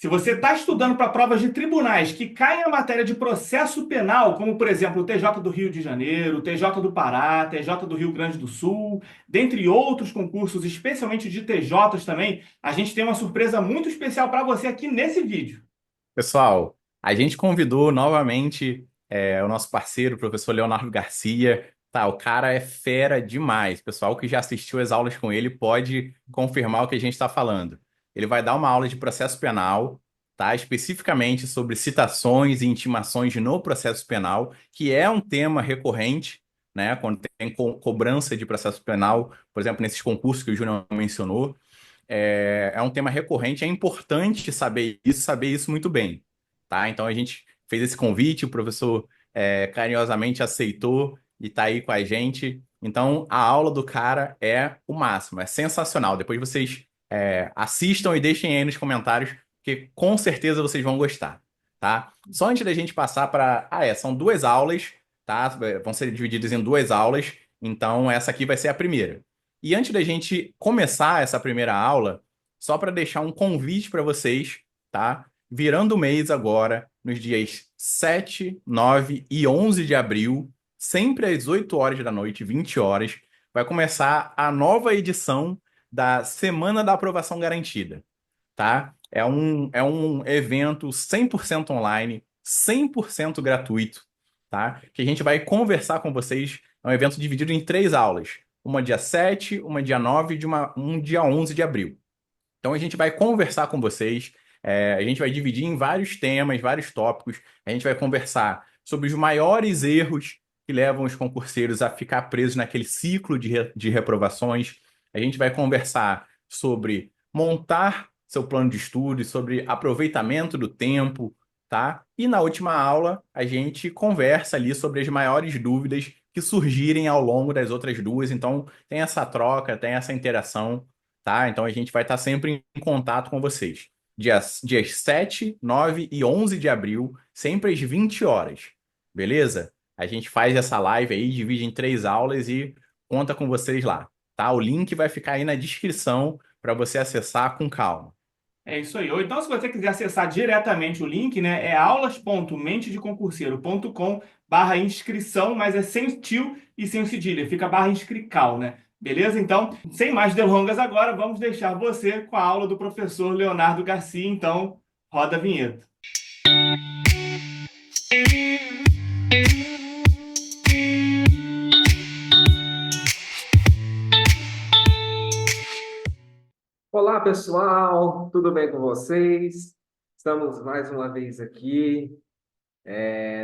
Se você está estudando para provas de tribunais que caem a matéria de processo penal, como por exemplo o TJ do Rio de Janeiro, o TJ do Pará, TJ do Rio Grande do Sul, dentre outros concursos, especialmente de TJs também, a gente tem uma surpresa muito especial para você aqui nesse vídeo. Pessoal, a gente convidou novamente o nosso parceiro, o professor Leonardo Garcia. Tá, o cara é fera demais. Pessoal que já assistiu as aulas com ele pode confirmar o que a gente está falando. Ele vai dar uma aula de processo penal, tá? Especificamente sobre citações e intimações no processo penal, que é um tema recorrente, né? Quando tem cobrança de processo penal, por exemplo, nesses concursos que o Júnior mencionou. É um tema recorrente, é importante saber isso muito bem, tá? Então a gente fez esse convite, o professor carinhosamente aceitou e está aí com a gente. Então a aula do cara é o máximo, é sensacional. Depois vocês assistam e deixem aí nos comentários, que com certeza vocês vão gostar, tá? Só antes da gente passar para. São duas aulas, tá? Vão ser divididas em duas aulas, então essa aqui vai ser a primeira. E antes da gente começar essa primeira aula, só para deixar um convite para vocês, tá? Virando o mês agora, nos dias 7, 9 e 11 de abril, sempre às 8 horas da noite, 20 horas, vai começar a nova edição da Semana da Aprovação Garantida, tá? É um evento 100% online, 100% gratuito, tá? Que a gente vai conversar com vocês. É um evento dividido em três aulas. Uma dia 7, uma dia 9 e um dia 11 de abril. Então a gente vai conversar com vocês, a gente vai dividir em vários temas, vários tópicos. A gente vai conversar sobre os maiores erros que levam os concurseiros a ficar presos naquele ciclo de reprovações. A gente vai conversar sobre montar seu plano de estudo, sobre aproveitamento do tempo, tá? E na última aula a gente conversa ali sobre as maiores dúvidas que surgirem ao longo das outras duas. Então tem essa troca, tem essa interação, tá? Então a gente vai estar sempre em contato com vocês. Dias 7, 9 e 11 de abril, sempre às 20 horas. Beleza? A gente faz essa live aí, divide em três aulas e conta com vocês lá, tá? O link vai ficar aí na descrição para você acessar com calma. É isso aí. Ou então, se você quiser acessar diretamente o link, né, é aulas.mentedeconscurseiro.com/inscrição, mas é sem tio e sem cedilha, fica barra inscrical, né? Beleza? Então, sem mais delongas agora, vamos deixar você com a aula do professor Leonardo Garcia. Então, roda a vinheta. Olá, pessoal, tudo bem com vocês? Estamos mais uma vez aqui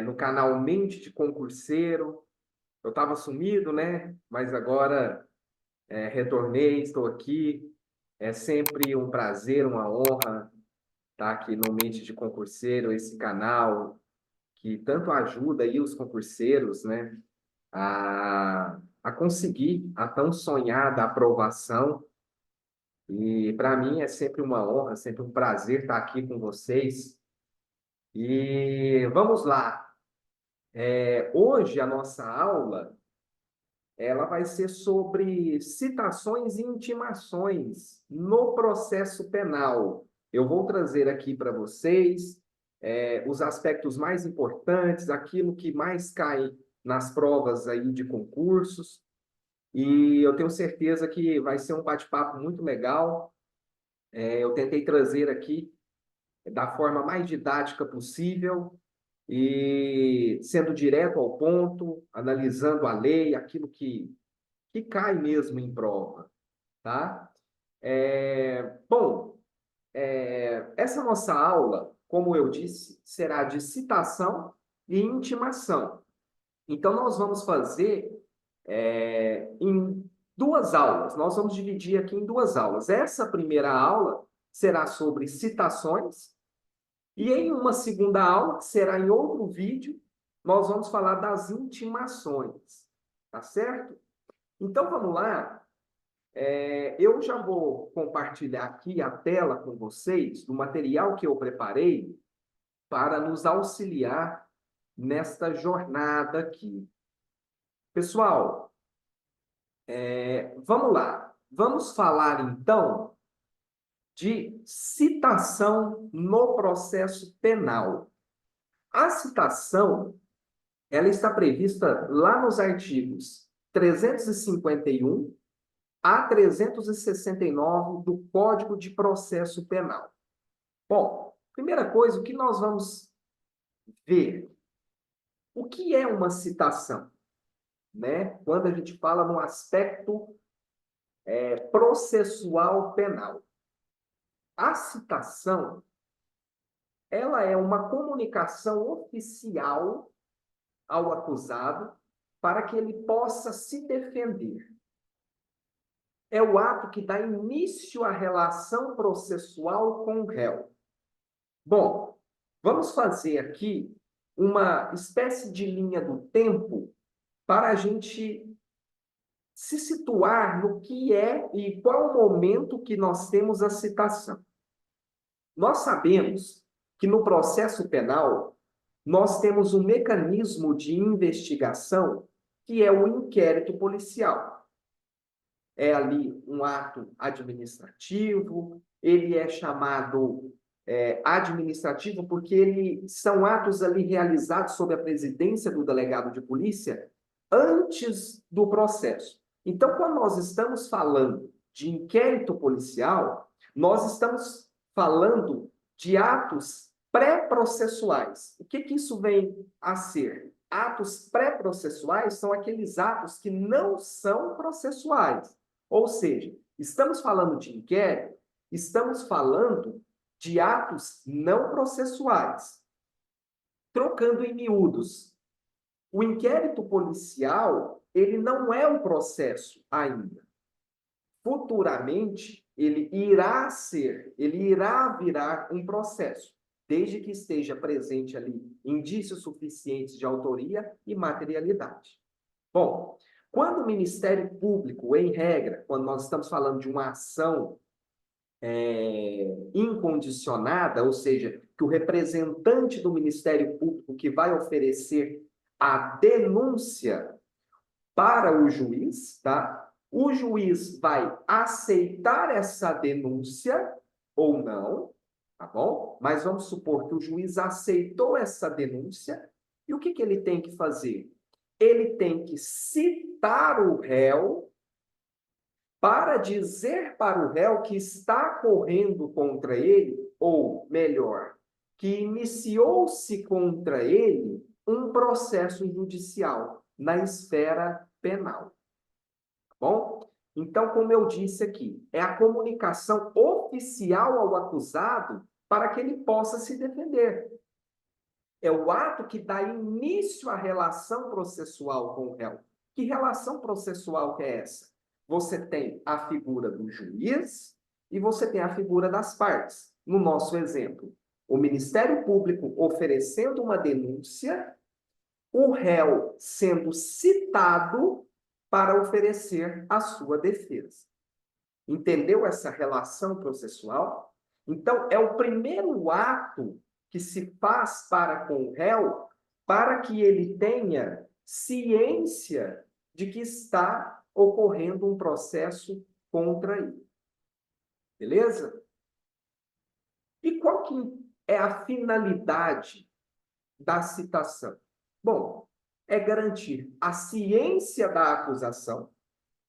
no canal Mente de Concurseiro. Eu estava sumido, né? Mas agora retornei, estou aqui. É sempre um prazer, uma honra estar aqui no Mente de Concurseiro, esse canal que tanto ajuda aí os concurseiros, né, a conseguir a tão sonhada aprovação. E para mim é sempre uma honra, sempre um prazer estar aqui com vocês. E vamos lá. Hoje a nossa aula ela vai ser sobre citações e intimações no processo penal. Eu vou trazer aqui para vocês os aspectos mais importantes, aquilo que mais cai nas provas aí de concursos. E eu tenho certeza que vai ser um bate-papo muito legal. Eu tentei trazer aqui da forma mais didática possível e sendo direto ao ponto, analisando a lei, aquilo que cai mesmo em prova, tá? Bom, essa nossa aula, como eu disse, será de citação e intimação. Então, nós vamos fazer em duas aulas. Nós vamos dividir aqui em duas aulas. Essa primeira aula será sobre citações e em uma segunda aula, que será em outro vídeo, nós vamos falar das intimações, tá certo? Então vamos lá. Eu já vou compartilhar aqui a tela com vocês do material que eu preparei para nos auxiliar nesta jornada aqui. Pessoal, vamos lá. Vamos falar então de citação no processo penal. A citação, ela está prevista lá nos artigos 351 a 369 do Código de Processo Penal. Bom, primeira coisa, o que nós vamos ver? O que é uma citação? Né? Quando a gente fala no aspecto processual penal. A citação, ela é uma comunicação oficial ao acusado para que ele possa se defender. É o ato que dá início à relação processual com o réu. Bom, vamos fazer aqui uma espécie de linha do tempo para a gente se situar no que é e qual o momento que nós temos a citação. Nós sabemos que no processo penal nós temos um mecanismo de investigação que é o inquérito policial. É ali um ato administrativo, ele é chamado administrativo porque são atos ali realizados sob a presidência do delegado de polícia antes do processo. Então, quando nós estamos falando de inquérito policial, nós estamos falando de atos pré-processuais. O que isso vem a ser? Atos pré-processuais são aqueles atos que não são processuais. Ou seja, estamos falando de inquérito, estamos falando de atos não processuais. Trocando em miúdos, o inquérito policial, ele não é um processo ainda. Futuramente, ele irá virar um processo, desde que esteja presente ali indícios suficientes de autoria e materialidade. Bom, quando o Ministério Público, em regra, quando nós estamos falando de uma ação incondicionada, ou seja, que o representante do Ministério Público que vai oferecer a denúncia para o juiz, tá? O juiz vai aceitar essa denúncia ou não, tá bom? Mas vamos supor que o juiz aceitou essa denúncia, e o que ele tem que fazer? Ele tem que citar o réu para dizer para o réu que está correndo contra ele, ou melhor, que iniciou-se contra ele um processo judicial na esfera penal. Tá bom? Então, como eu disse aqui, é a comunicação oficial ao acusado para que ele possa se defender. É o ato que dá início à relação processual com o réu. Que relação processual que é essa? Você tem a figura do juiz e você tem a figura das partes. No nosso exemplo, o Ministério Público oferecendo uma denúncia, o réu sendo citado para oferecer a sua defesa. Entendeu essa relação processual? Então, é o primeiro ato que se faz para com o réu para que ele tenha ciência de que está ocorrendo um processo contra ele. Beleza? E qual que é a finalidade da citação? Bom, é garantir a ciência da acusação,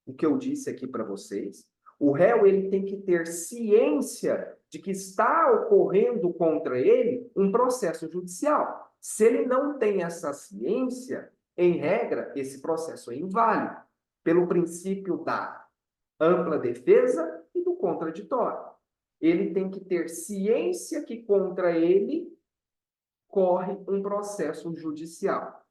o que eu disse aqui para vocês. O réu ele tem que ter ciência de que está ocorrendo contra ele um processo judicial. Se ele não tem essa ciência, em regra, esse processo é inválido, pelo princípio da ampla defesa e do contraditório. Ele tem que ter ciência que contra ele corre um processo judicial.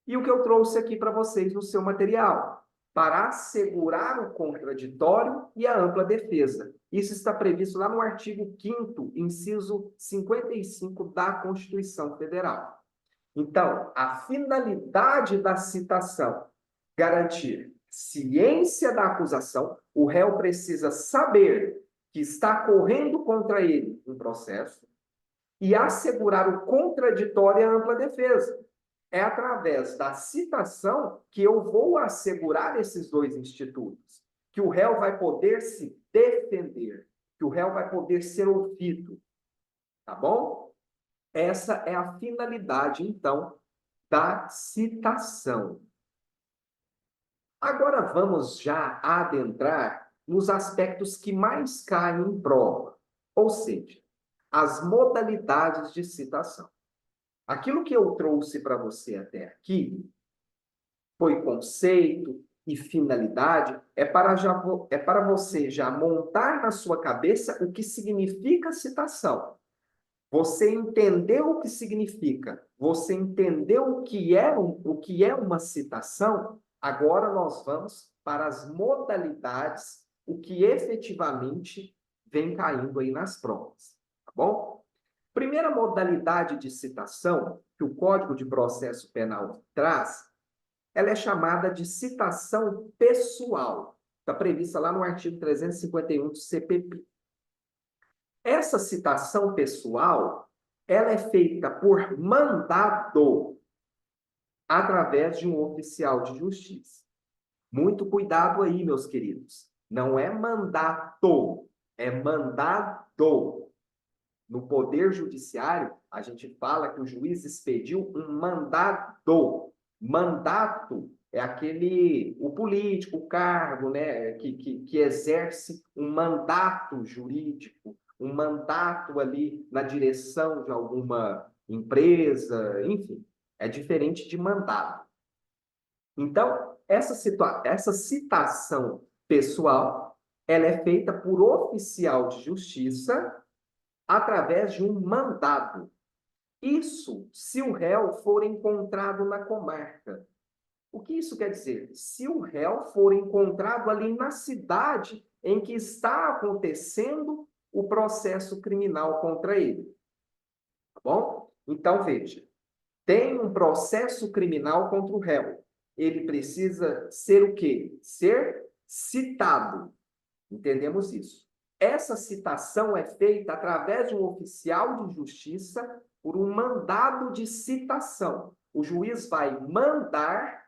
E o que eu trouxe aqui para vocês no seu material? Para assegurar o contraditório e a ampla defesa. Isso está previsto lá no artigo 5º, inciso 55 da Constituição Federal. Então, a finalidade da citação, garantir ciência da acusação, o réu precisa saber que está correndo contra ele um processo e assegurar o contraditório e a ampla defesa. É através da citação que eu vou assegurar esses dois institutos, que o réu vai poder se defender. que o réu vai poder ser ouvido, tá bom? Essa é a finalidade, então, da citação. Agora vamos já adentrar nos aspectos que mais caem em prova, ou seja, as modalidades de citação. Aquilo que eu trouxe para você até aqui foi conceito e finalidade, é para você já montar na sua cabeça o que significa citação. Você entendeu o que significa, você entendeu o que é uma citação, agora nós vamos para as modalidades, o que efetivamente vem caindo aí nas provas, tá bom? Primeira modalidade de citação que o Código de Processo Penal traz, ela é chamada de citação pessoal. Está prevista lá no artigo 351 do CPP. Essa citação pessoal, ela é feita por mandado através de um oficial de justiça. Muito cuidado aí, meus queridos. Não é mandato, é mandado. No Poder Judiciário, a gente fala que o juiz expediu um mandado. Mandato é o político, o cargo, né, que exerce um mandato jurídico, um mandato ali na direção de alguma empresa, enfim, é diferente de mandato. Então, essa citação pessoal, ela é feita por oficial de justiça através de um mandado. Isso se o réu for encontrado na comarca. O que isso quer dizer? Se o réu for encontrado ali na cidade em que está acontecendo o processo criminal contra ele. Tá bom? Então, veja, tem um processo criminal contra o réu. Ele precisa ser o quê? Ser citado. Entendemos isso. Essa citação é feita através de um oficial de justiça por um mandado de citação. O juiz vai mandar,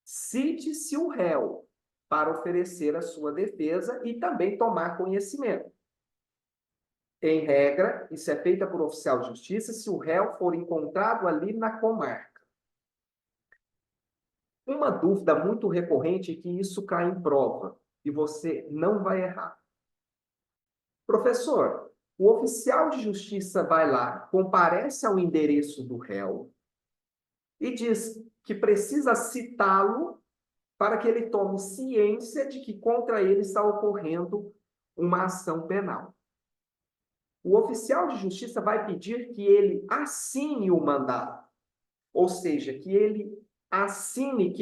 cite-se o réu, para oferecer a sua defesa e também tomar conhecimento. Em regra, isso é feito por oficial de justiça se o réu for encontrado ali na comarca. Uma dúvida muito recorrente é que isso cai em prova e você não vai errar. Professor, o oficial de justiça vai lá, comparece ao endereço do réu e diz que precisa citá-lo para que ele tome ciência de que contra ele está ocorrendo uma ação penal. O oficial de justiça vai pedir que ele assine o mandado, ou seja, que ele assine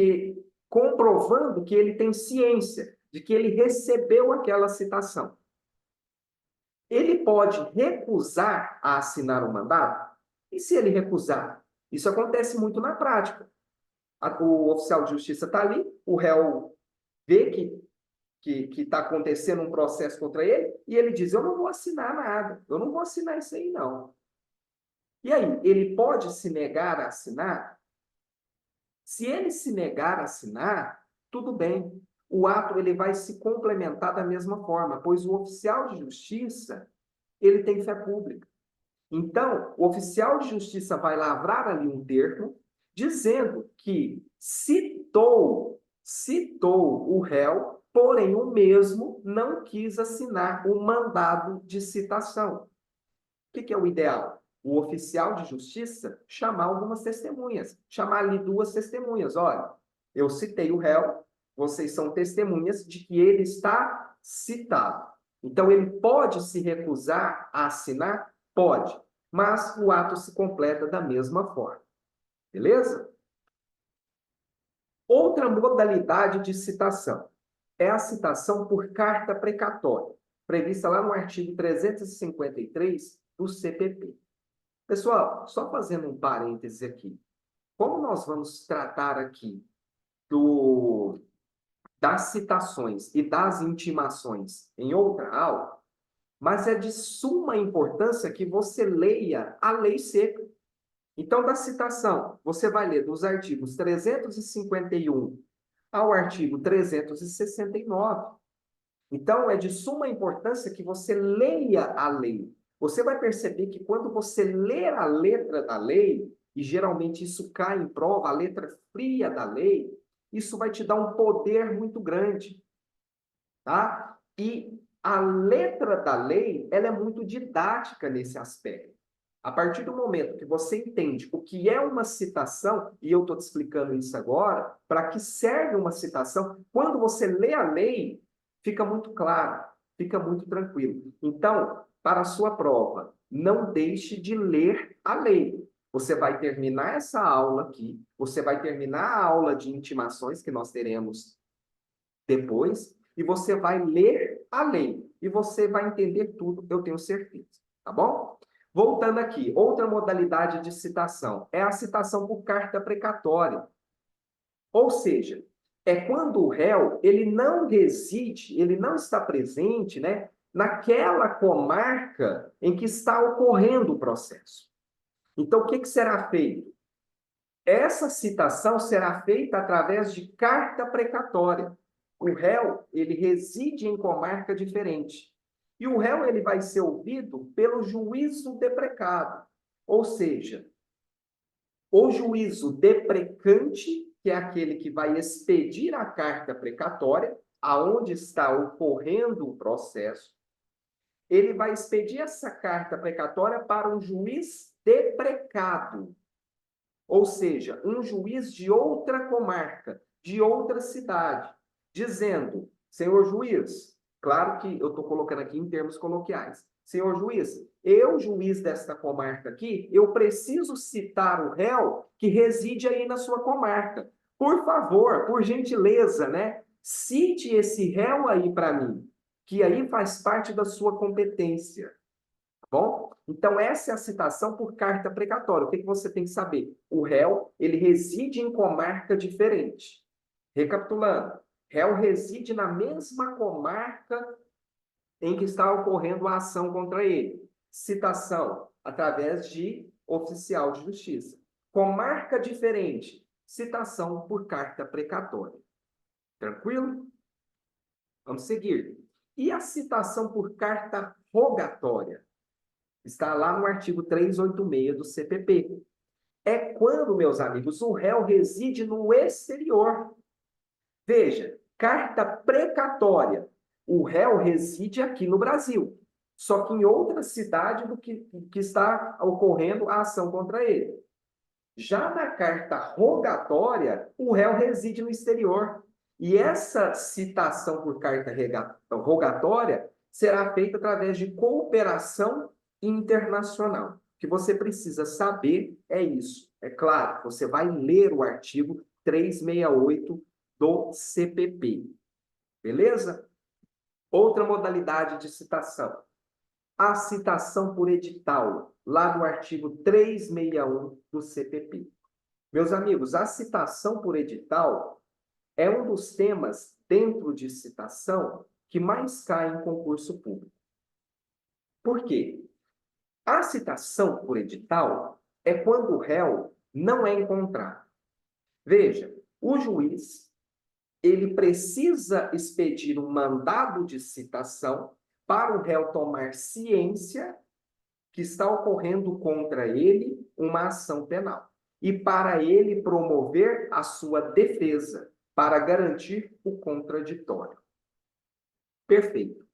comprovando que ele tem ciência de que ele recebeu aquela citação. Ele pode recusar a assinar o mandado? E se ele recusar? Isso acontece muito na prática. O oficial de justiça está ali, o réu vê que está acontecendo um processo contra ele, e ele diz, eu não vou assinar nada, eu não vou assinar isso aí, não. E aí, ele pode se negar a assinar? Se ele se negar a assinar, tudo bem. O ato ele vai se complementar da mesma forma, pois o oficial de justiça ele tem fé pública. Então, o oficial de justiça vai lavrar ali um termo dizendo que citou o réu, porém o mesmo não quis assinar o mandado de citação. O que é o ideal? O oficial de justiça chamar algumas testemunhas, chamar ali 2 testemunhas. Olha, eu citei o réu, vocês são testemunhas de que ele está citado. Então, ele pode se recusar a assinar? Pode, mas o ato se completa da mesma forma. Beleza? Outra modalidade de citação é a citação por carta precatória, prevista lá no artigo 353 do CPP. Pessoal, só fazendo um parêntese aqui. Como nós vamos tratar aqui das citações e das intimações em outra aula, mas é de suma importância que você leia a lei seca. Então, da citação, você vai ler dos artigos 351 ao artigo 369. Então, é de suma importância que você leia a lei. Você vai perceber que quando você ler a letra da lei, e geralmente isso cai em prova, a letra fria da lei, isso vai te dar um poder muito grande, tá? E a letra da lei, ela é muito didática nesse aspecto. A partir do momento que você entende o que é uma citação, e eu estou te explicando isso agora, para que serve uma citação, quando você lê a lei, fica muito claro, fica muito tranquilo. Então, para a sua prova, não deixe de ler a lei. Você vai terminar essa aula aqui, você vai terminar a aula de intimações que nós teremos depois, e você vai ler a lei. E você vai entender tudo, eu tenho certeza. Tá bom? Voltando aqui, outra modalidade de citação é a citação por carta precatória. Ou seja, é quando o réu ele não reside, ele não está presente, né, naquela comarca em que está ocorrendo o processo. Então, o que será feito? Essa citação será feita através de carta precatória. O réu, ele reside em comarca diferente. E o réu, ele vai ser ouvido pelo juízo deprecado. Ou seja, o juízo deprecante, que é aquele que vai expedir a carta precatória, aonde está ocorrendo o processo, ele vai expedir essa carta precatória para um juiz deprecado. Ou seja, um juiz de outra comarca, de outra cidade, dizendo: senhor juiz, claro que eu estou colocando aqui em termos coloquiais, senhor juiz, eu, juiz desta comarca aqui, eu preciso citar o réu que reside aí na sua comarca. Por favor, por gentileza, né? Cite esse réu aí para mim, que aí faz parte da sua competência. Bom, então essa é a citação por carta precatória. O que você tem que saber? O réu, ele reside em comarca diferente. Recapitulando, réu reside na mesma comarca em que está ocorrendo a ação contra ele. Citação através de oficial de justiça. Comarca diferente, citação por carta precatória. Tranquilo? Vamos seguir. E a citação por carta rogatória? Está lá no artigo 386 do CPP. É quando, meus amigos, o réu reside no exterior. Veja, carta precatória. O réu reside aqui no Brasil, só que em outra cidade do que está ocorrendo a ação contra ele. Já na carta rogatória, o réu reside no exterior. E essa citação por carta rogatória será feita através de cooperação internacional. O que você precisa saber é isso. É claro, você vai ler o artigo 368 do CPP. Beleza? Outra modalidade de citação. A citação por edital, lá no artigo 361 do CPP. Meus amigos, a citação por edital é um dos temas dentro de citação que mais cai em concurso público. Por quê? A citação por edital é quando o réu não é encontrado. Veja, o juiz, ele precisa expedir um mandado de citação para o réu tomar ciência que está ocorrendo contra ele uma ação penal e para ele promover a sua defesa para garantir o contraditório. Perfeito.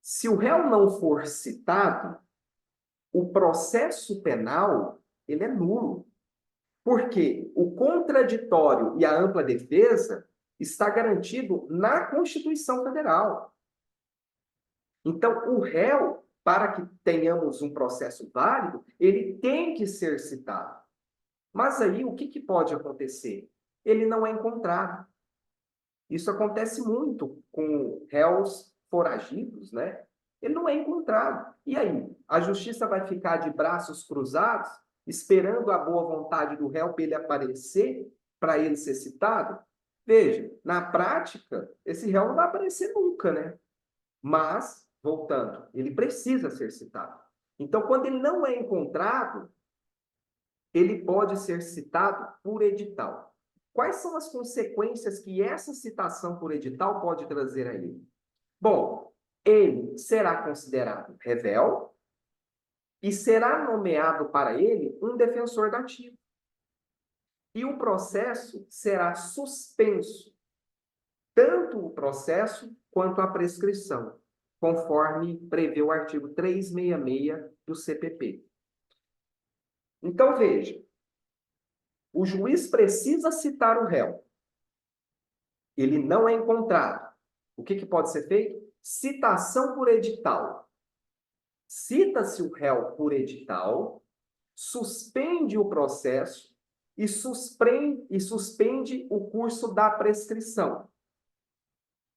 Se o réu não for citado, o processo penal ele é nulo. Porque o contraditório e a ampla defesa está garantido na Constituição Federal. Então, o réu, para que tenhamos um processo válido, ele tem que ser citado. Mas aí, o que pode acontecer? Ele não é encontrado. Isso acontece muito com réus foragidos, né? Ele não é encontrado. E aí? A justiça vai ficar de braços cruzados, esperando a boa vontade do réu para ele aparecer, para ele ser citado? Veja, na prática, esse réu não vai aparecer nunca, né? Mas, voltando, ele precisa ser citado. Então, quando ele não é encontrado, ele pode ser citado por edital. Quais são as consequências que essa citação por edital pode trazer a ele? Bom, ele será considerado réu e será nomeado para ele um defensor dativo. E o processo será suspenso, tanto o processo quanto a prescrição, conforme prevê o artigo 366 do CPP. Então, veja, o juiz precisa citar o réu. Ele não é encontrado. O que pode ser feito? Citação por edital. Cita-se o réu por edital, suspende o processo e suspende o curso da prescrição.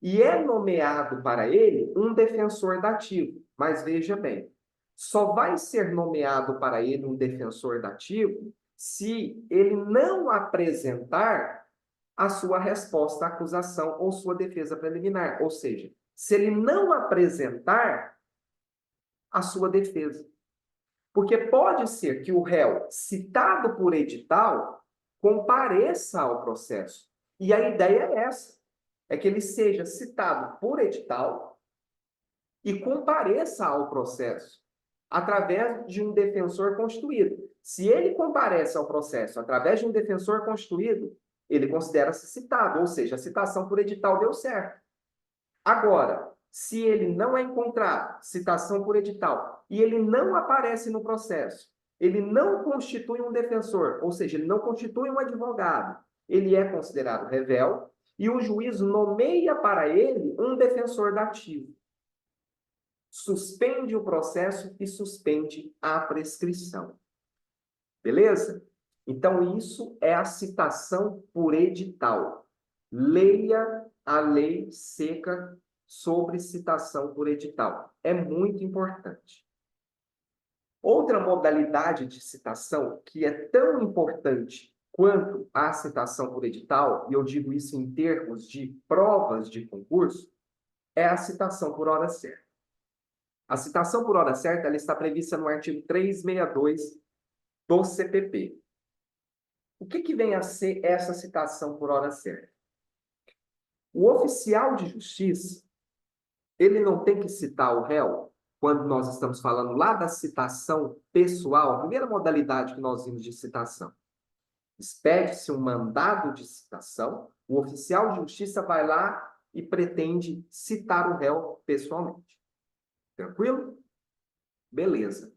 E é nomeado para ele um defensor dativo. Mas veja bem, só vai ser nomeado para ele um defensor dativo se ele não apresentar a sua resposta à acusação ou sua defesa preliminar. Ou seja, se ele não apresentar a sua defesa. Porque pode ser que o réu, citado por edital, compareça ao processo. E a ideia é essa, é que ele seja citado por edital e compareça ao processo através de um defensor constituído. Se ele comparece ao processo através de um defensor constituído, ele considera-se citado, ou seja, a citação por edital deu certo. Agora, se ele não é encontrado, citação por edital, e ele não aparece no processo, ele não constitui um defensor, ou seja, ele não constitui um advogado, ele é considerado réu e o juiz nomeia para ele um defensor dativo. Suspende o processo e suspende a prescrição. Beleza? Então, isso é a citação por edital. Leia a lei seca sobre citação por edital. É muito importante. Outra modalidade de citação que é tão importante quanto a citação por edital, e eu digo isso em termos de provas de concurso, é a citação por hora certa. A citação por hora certa ela está prevista no artigo 362 do CPP. O que vem a ser essa citação por hora certa? O oficial de justiça, ele não tem que citar o réu quando nós estamos falando lá da citação pessoal, a primeira modalidade que nós vimos de citação. Expede-se um mandado de citação, o oficial de justiça vai lá e pretende citar o réu pessoalmente. Tranquilo? Beleza.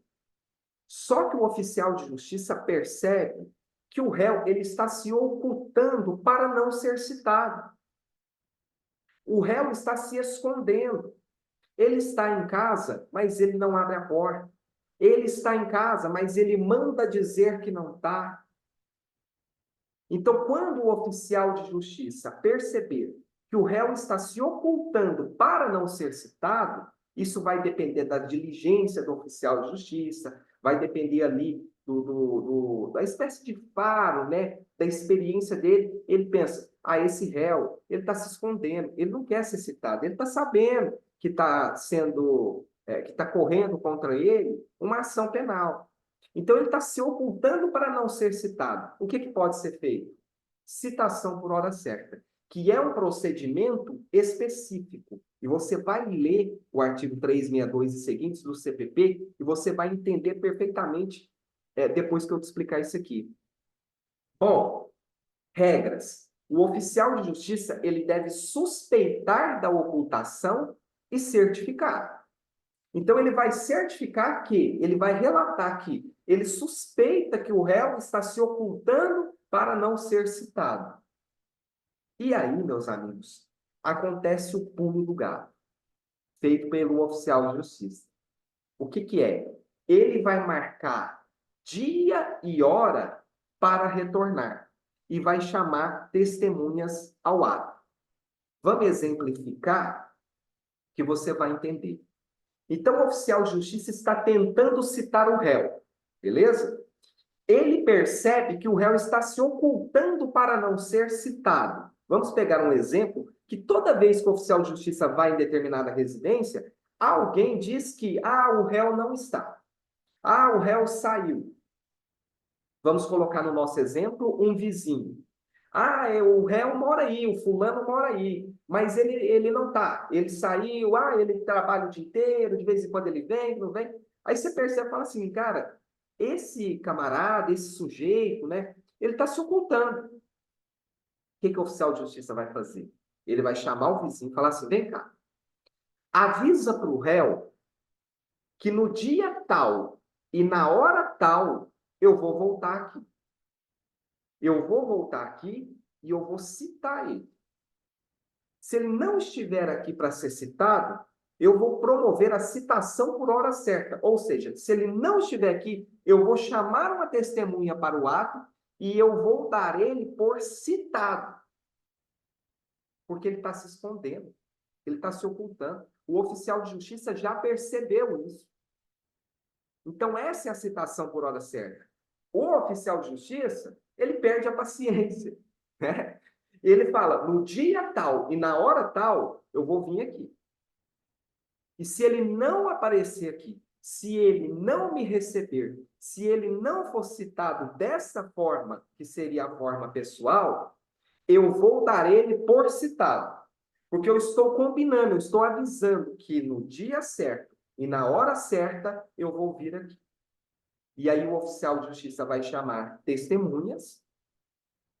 Só que o oficial de justiça percebe que o réu ele está se ocultando para não ser citado. O réu está se escondendo. Ele está em casa, mas ele não abre a porta. Ele está em casa, mas ele manda dizer que não está. Então, quando o oficial de justiça perceber que o réu está se ocultando para não ser citado, isso vai depender da diligência do oficial de justiça, vai depender ali da espécie de faro, né? Da experiência dele. Ele pensa, esse réu, ele está se escondendo, ele não quer ser citado, ele está sabendo que está que está correndo contra ele uma ação penal. Então, ele está se ocultando para não ser citado. O que pode ser feito? Citação por hora certa, que é um procedimento específico. E você vai ler o artigo 362 e seguintes do CPP e você vai entender perfeitamente depois que eu te explicar isso aqui. Bom, regras. O oficial de justiça ele deve suspeitar da ocultação e certificar. Então, ele vai certificar que, ele vai relatar que ele suspeita que o réu está se ocultando para não ser citado. E aí, meus amigos, acontece o pulo do gato, feito pelo oficial de justiça. O que é? Ele vai marcar dia e hora para retornar e vai chamar testemunhas ao ato. Vamos exemplificar que você vai entender. Então, o oficial de justiça está tentando citar o réu, beleza? Ele percebe que o réu está se ocultando para não ser citado. Vamos pegar um exemplo que toda vez que o oficial de justiça vai em determinada residência, alguém diz que, o réu não está. O réu saiu. Vamos colocar no nosso exemplo um vizinho. Ah, o réu mora aí, o fulano mora aí, mas ele não tá. Ele saiu, ele trabalha o dia inteiro, de vez em quando ele vem, não vem. Aí você percebe e fala assim, cara, esse camarada, esse sujeito, né, ele está se ocultando. O que o oficial de justiça vai fazer? Ele vai chamar o vizinho e falar assim, vem cá, avisa para o réu que no dia tal e na hora tal eu vou voltar aqui. Eu vou voltar aqui e eu vou citar ele. Se ele não estiver aqui para ser citado, eu vou promover a citação por hora certa. Ou seja, se ele não estiver aqui, eu vou chamar uma testemunha para o ato e eu vou dar ele por citado. Porque ele está se escondendo, ele está se ocultando. O oficial de justiça já percebeu isso. Então, essa é a citação por hora certa. O oficial de justiça, ele perde a paciência, né? Ele fala, no dia tal e na hora tal, eu vou vir aqui. E se ele não aparecer aqui, se ele não me receber, se ele não for citado dessa forma, que seria a forma pessoal, eu vou dar ele por citado. Porque eu estou combinando, eu estou avisando que no dia certo e na hora certa eu vou vir aqui. E aí o oficial de justiça vai chamar testemunhas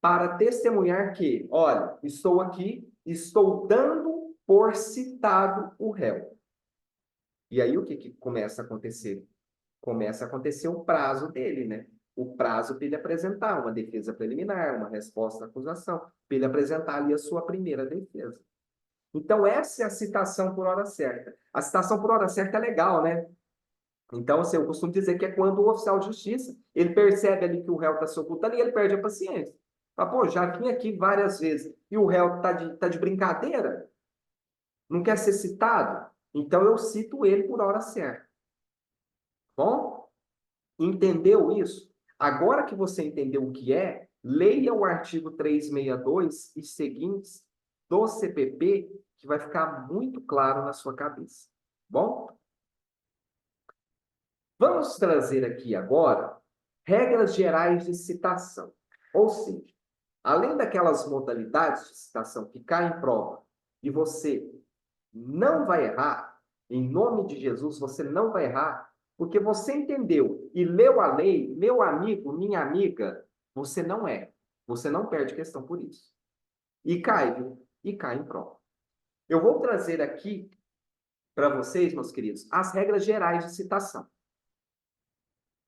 para testemunhar que, olha, estou aqui, estou dando por citado o réu. E aí o que começa a acontecer? Começa a acontecer o prazo dele, né? O prazo para ele apresentar uma defesa preliminar, uma resposta à acusação, para ele apresentar ali a sua primeira defesa. Então, essa é a citação por hora certa. A citação por hora certa é legal, né? Então, assim, eu costumo dizer que é quando o oficial de justiça, ele percebe ali que o réu está se ocultando e ele perde a paciência. Fala, pô, já vim aqui várias vezes e o réu tá de brincadeira? Não quer ser citado? Então, eu cito ele por hora certa. Bom, entendeu isso? Agora que você entendeu o que é, leia o artigo 362 e seguintes do CPP, que vai ficar muito claro na sua cabeça. Bom? Vamos trazer aqui agora regras gerais de citação. Ou seja, além daquelas modalidades de citação que caem em prova e você não vai errar, em nome de Jesus, você não vai errar, porque você entendeu e leu a lei, meu amigo, minha amiga, você não erra. Você não perde questão por isso. E cai, viu? E cai em prova. Eu vou trazer aqui para vocês, meus queridos, as regras gerais de citação.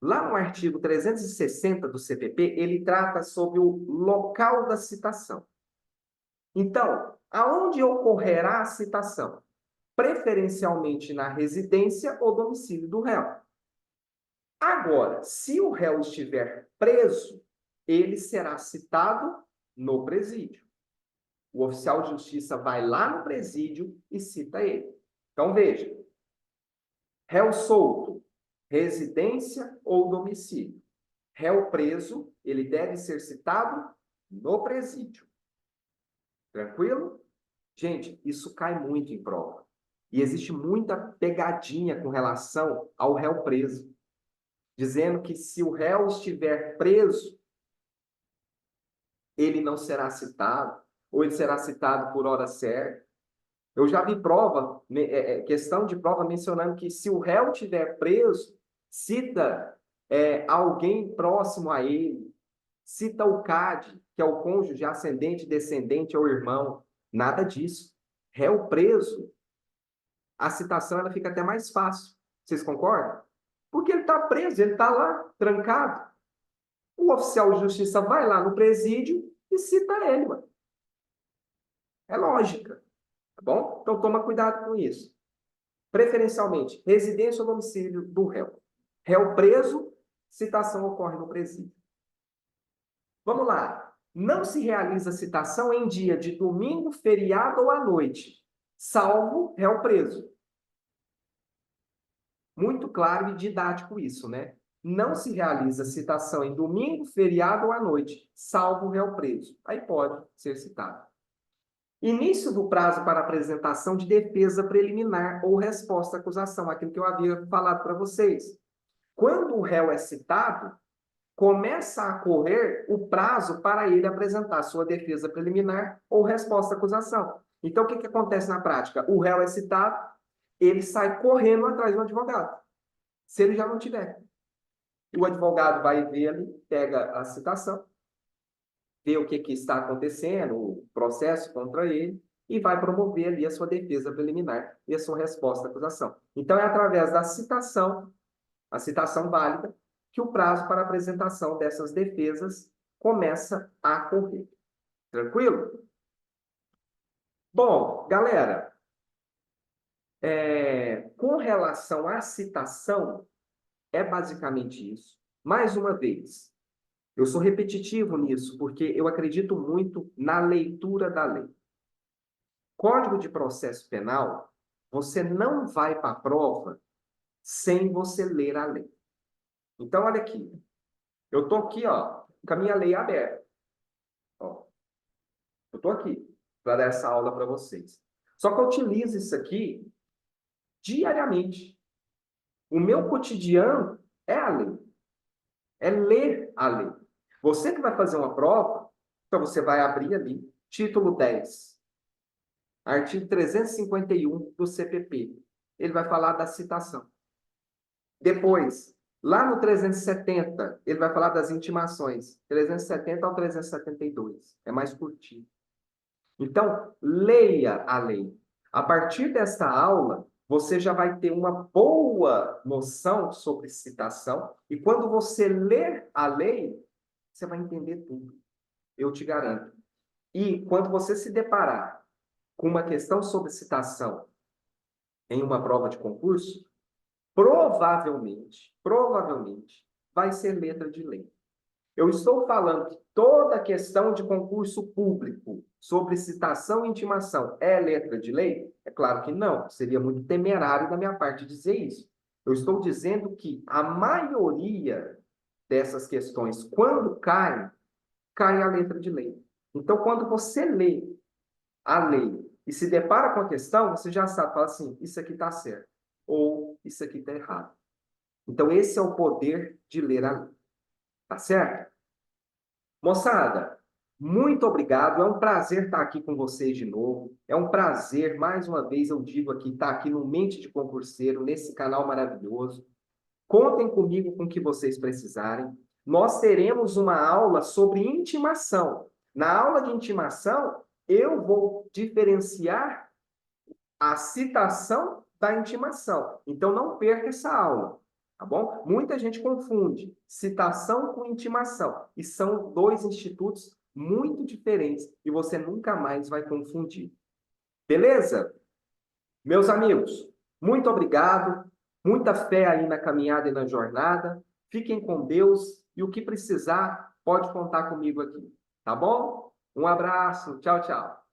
Lá no artigo 360 do CPP, ele trata sobre o local da citação. Então, aonde ocorrerá a citação? Preferencialmente na residência ou domicílio do réu. Agora, se o réu estiver preso, ele será citado no presídio. O oficial de justiça vai lá no presídio e cita ele. Então, veja. Réu solto, residência ou domicílio. Réu preso, ele deve ser citado no presídio. Tranquilo? Gente, isso cai muito em prova. E existe muita pegadinha com relação ao réu preso, dizendo que se o réu estiver preso, ele não será citado, ou ele será citado por hora certa. Eu já vi prova, questão de prova mencionando que se o réu estiver preso, cita alguém próximo a ele, cita o CAD, que é o cônjuge ascendente, descendente ou irmão. Nada disso. Réu preso, a citação ela fica até mais fácil. Vocês concordam? Porque ele está preso, ele está lá, trancado. O oficial de justiça vai lá no presídio e cita ele, mano. É lógica, tá bom? Então toma cuidado com isso. Preferencialmente, residência ou domicílio do réu. Réu preso, citação ocorre no presídio. Vamos lá. Não se realiza citação em dia de domingo, feriado ou à noite, salvo réu preso. Muito claro e didático isso, né? Não se realiza citação em domingo, feriado ou à noite, salvo réu preso. Aí pode ser citado. Início do prazo para apresentação de defesa preliminar ou resposta à acusação, aquilo que eu havia falado para vocês. Quando o réu é citado, começa a correr o prazo para ele apresentar sua defesa preliminar ou resposta à acusação. Então, o que que acontece na prática? O réu é citado, ele sai correndo atrás do advogado, se ele já não tiver. O advogado vai ver ali, pega a citação, vê o que que está acontecendo, o processo contra ele, e vai promover ali a sua defesa preliminar e a sua resposta à acusação. Então, é através da citação, a citação válida, que o prazo para apresentação dessas defesas começa a correr. Tranquilo? Bom, galera, com relação à citação, é basicamente isso. Mais uma vez, eu sou repetitivo nisso, porque eu acredito muito na leitura da lei. Código de Processo Penal, você não vai para a prova sem você ler a lei. Então, olha aqui. Eu estou aqui, ó, com a minha lei aberta. Ó, eu estou aqui para dar essa aula para vocês. Só que eu utilizo isso aqui diariamente. O meu cotidiano é a lei. É ler a lei. Você que vai fazer uma prova, então você vai abrir ali, título 10, artigo 351 do CPP. Ele vai falar da citação. Depois, lá no 370, ele vai falar das intimações. 370 ao 372. É mais curtinho. Então, leia a lei. A partir desta aula, você já vai ter uma boa noção sobre citação. E quando você ler a lei, você vai entender tudo. Eu te garanto. E quando você se deparar com uma questão sobre citação em uma prova de concurso, provavelmente, vai ser letra de lei. Eu estou falando que toda questão de concurso público sobre citação e intimação é letra de lei? É claro que não. Seria muito temerário da minha parte dizer isso. Eu estou dizendo que a maioria dessas questões, quando cai a letra de lei. Então, quando você lê a lei e se depara com a questão, você já sabe, fala assim, isso aqui está certo, ou isso aqui está errado. Então, esse é o poder de ler a lei. Tá certo? Moçada, muito obrigado. É um prazer estar aqui com vocês de novo. É um prazer, mais uma vez eu digo aqui, estar aqui no Mente de Concurseiro, nesse canal maravilhoso. Contem comigo com o que vocês precisarem. Nós teremos uma aula sobre intimação. Na aula de intimação, eu vou diferenciar a citação da intimação. Então, não perca essa aula, tá bom? Muita gente confunde citação com intimação, e são dois institutos muito diferentes, e você nunca mais vai confundir. Beleza? Meus amigos, muito obrigado, muita fé aí na caminhada e na jornada. Fiquem com Deus, e o que precisar, pode contar comigo aqui, tá bom? Um abraço, tchau, tchau.